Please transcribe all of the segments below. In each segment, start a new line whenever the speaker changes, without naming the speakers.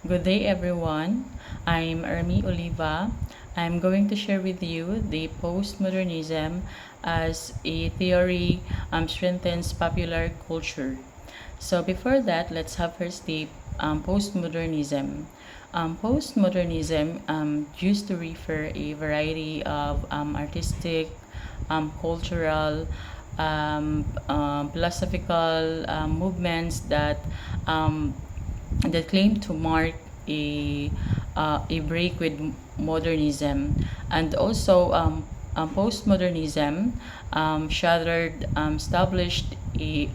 Good day, everyone. I'm Ermi Oliva. I'm going to share with you the postmodernism as a theory strengthens popular culture. So before that, let's have first the postmodernism. Postmodernism used to refer a variety of artistic, cultural, philosophical movements um, that claim to mark a a break with modernism, and also postmodernism shattered established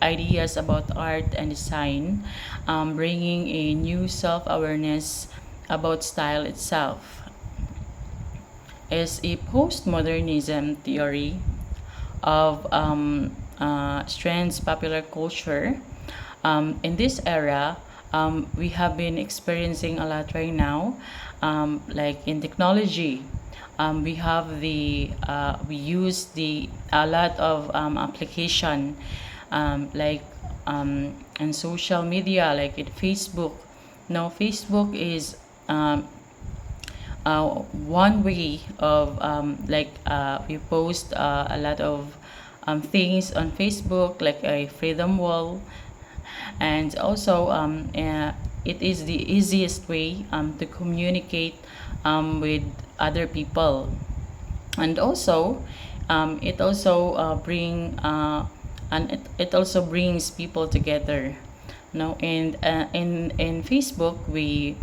ideas about art and design, bringing a new self-awareness about style itself. Is a postmodernism theory of strands popular culture. In this era, we have been experiencing a lot right now, like in technology. We have we use the a lot of application, like in social media, like in Facebook. Now, Facebook is one way of we post a lot of things on Facebook, like a freedom wall, and also it is the easiest way to communicate with other people, and also it also it also brings people together. No, and in Facebook we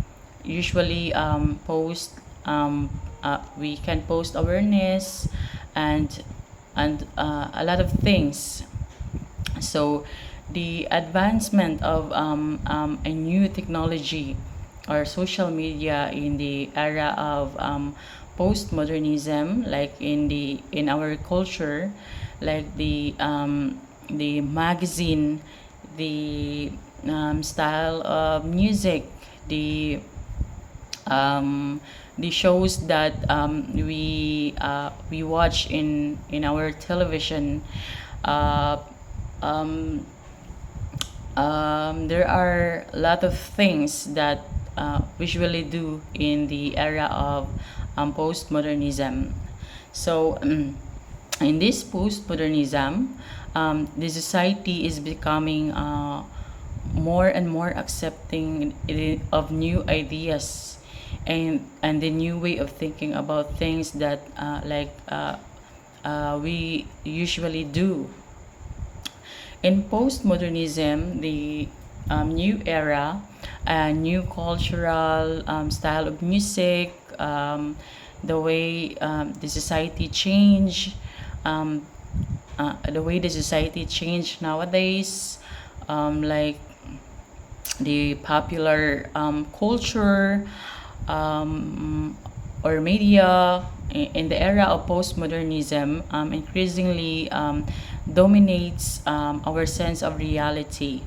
usually post we can post awareness and a lot of things. So the advancement of a new technology or social media in the era of postmodernism, like in our culture, like the magazine, the style of music, the the shows that we watch in our television. Uh, um, there are a lot of things that visually do in the era of postmodernism. So, in this postmodernism, the society is becoming more and more accepting of new ideas and the new way of thinking about things that we usually do. In postmodernism, the new era, new cultural style of music, the way the society change, um, the way the society change nowadays, like the popular culture or media in the era of postmodernism increasingly dominates our sense of reality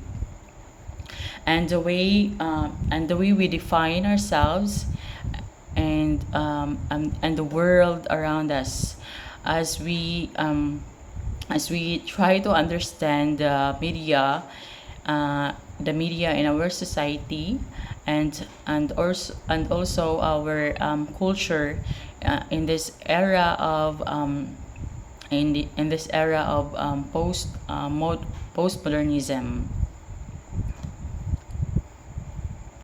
and the way we define ourselves and the world around us as we try to understand the media in our society and also our culture in this era of in this era of postmodernism.